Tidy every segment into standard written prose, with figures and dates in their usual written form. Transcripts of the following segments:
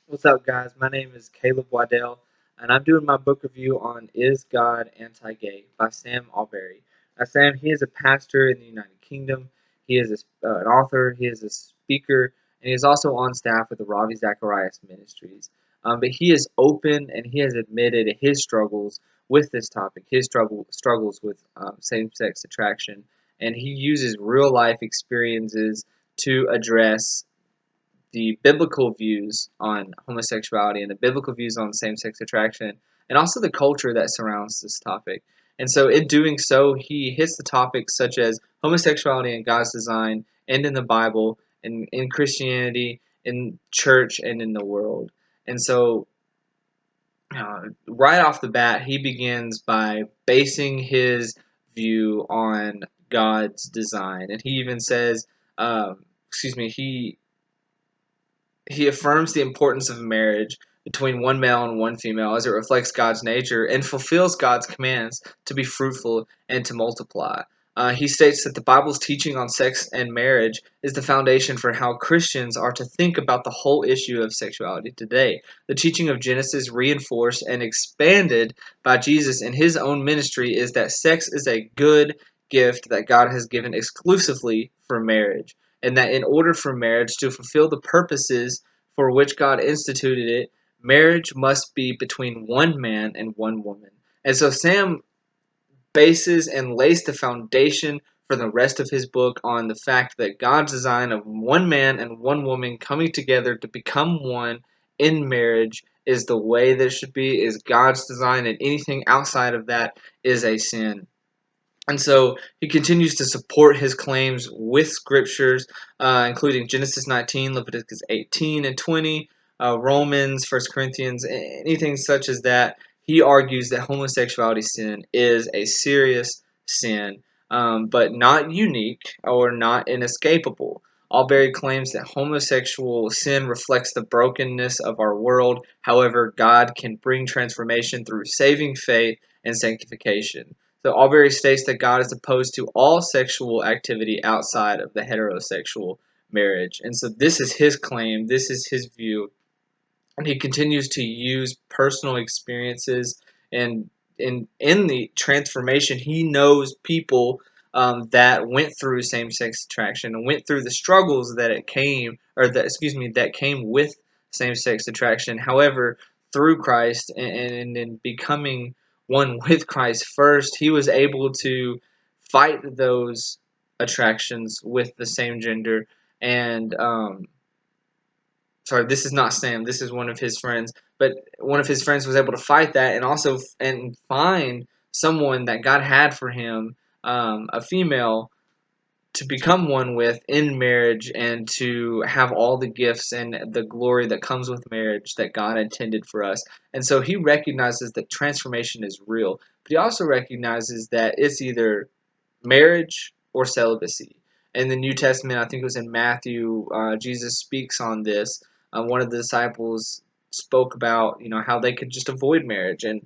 What's up, guys? My name is Caleb Waddell, and I'm doing my book review on Is God Anti-Gay by Sam Allberry. Now, Sam, he is a pastor in the United Kingdom. He is an author, he is a speaker, and he is also on staff with the Ravi Zacharias Ministries. But he is open and he has admitted his struggles with this topic, his struggles with same-sex attraction, and he uses real-life experiences to address the biblical views on homosexuality and the biblical views on same-sex attraction, and also the culture that surrounds this topic. And so, in doing so, he hits the topics such as homosexuality in God's design, and in the Bible, and in Christianity, in church, and in the world. And so, right off the bat, he begins by basing his view on God's design, and he even says, he affirms the importance of marriage between one male and one female as it reflects God's nature and fulfills God's commands to be fruitful and to multiply. He states that the Bible's teaching on sex and marriage is the foundation for how Christians are to think about the whole issue of sexuality today. The teaching of Genesis, reinforced and expanded by Jesus in his own ministry, is that sex is a good gift that God has given exclusively for marriage, and that in order for marriage to fulfill the purposes for which God instituted it, marriage must be between one man and one woman. And so Sam bases and lays the foundation for the rest of his book on the fact that God's design of one man and one woman coming together to become one in marriage is the way that it should be, is God's design, and anything outside of that is a sin. And so he continues to support his claims with scriptures, including Genesis 19, Leviticus 18 and 20, Romans, 1 Corinthians, anything such as that. He argues that homosexuality sin is a serious sin, but not unique or not inescapable. Allberry claims that homosexual sin reflects the brokenness of our world. However, God can bring transformation through saving faith and sanctification. So Allberry states that God is opposed to all sexual activity outside of the heterosexual marriage. And so this is his claim, this is his view. And he continues to use personal experiences, and in the transformation, he knows people that went through same-sex attraction and went through the struggles that it came, or that excuse me, that came with same-sex attraction. However, through Christ and in becoming one with Christ first, he was able to fight those attractions with the same gender. And sorry, this is not Sam. This is one of his friends. But one of his friends was able to fight that, and also and find someone that God had for him, a female, to become one with in marriage, and to have all the gifts and the glory that comes with marriage that God intended for us. And so he recognizes that transformation is real, but he also recognizes that it's either marriage or celibacy. In the New Testament, I think it was in Matthew, Jesus speaks on this. One of the disciples spoke about, how they could just avoid marriage, and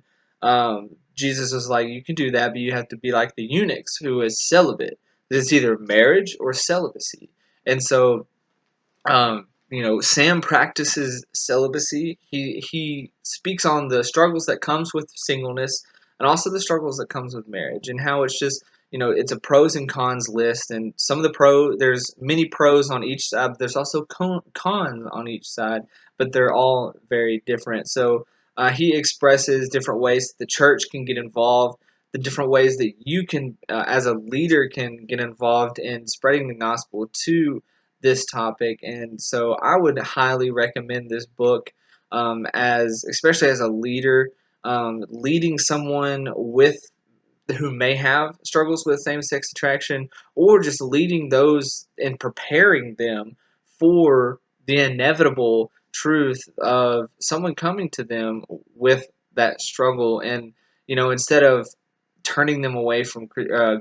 Jesus was like, "You can do that, but you have to be like the eunuchs who is celibate. It's either marriage or celibacy." And so, Sam practices celibacy. He speaks on the struggles that comes with singleness, and also the struggles that comes with marriage, and how it's just, it's a pros and cons list, and some of the there's many pros on each side, but there's also cons on each side, but they're all very different. So he expresses different ways that the church can get involved, the different ways that you can, as a leader, can get involved in spreading the gospel to this topic. And so I would highly recommend this book, as especially as a leader, leading someone with who may have struggles with same-sex attraction, or just leading those and preparing them for the inevitable truth of someone coming to them with that struggle. And instead of turning them away from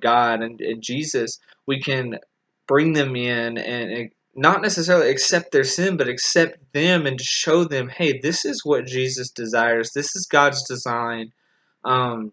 God and Jesus, we can bring them in and not necessarily accept their sin, but accept them and to show them, hey, this is what Jesus desires. This is God's design. Um,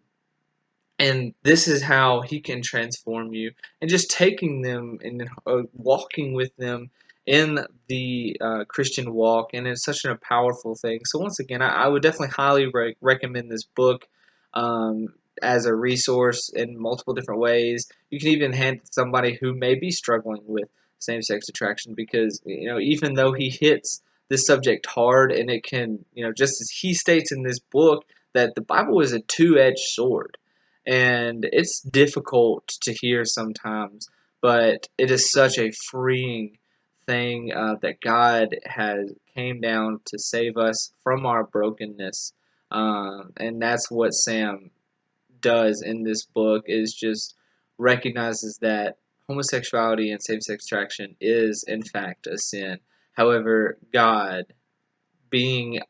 and this is how he can transform you. And just taking them and walking with them in the Christian walk, and it's such a powerful thing. So once again, I would definitely highly recommend this book um, as a resource in multiple different ways. You can even hand it to somebody who may be struggling with same-sex attraction, because even though he hits this subject hard, and it can, just as he states in this book, that the Bible is a two-edged sword, and it's difficult to hear sometimes, but it is such a freeing thing, that God has came down to save us from our brokenness, and that's what Sam does in this book, is just recognizes that homosexuality and same-sex attraction is in fact a sin. However, God, being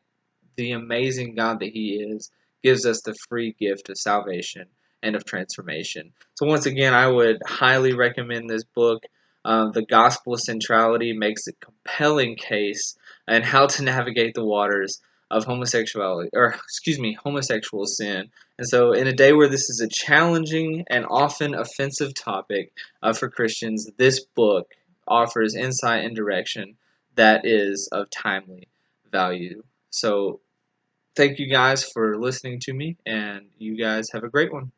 the amazing God that He is, gives us the free gift of salvation and of transformation. So, once again, I would highly recommend this book. The Gospel Centrality makes a compelling case on how to navigate the waters of homosexuality, or excuse me, homosexual sin. And so, in a day where this is a challenging and often offensive topic for Christians, this book offers insight and direction that is of timely value. So, thank you guys for listening to me, and you guys have a great one.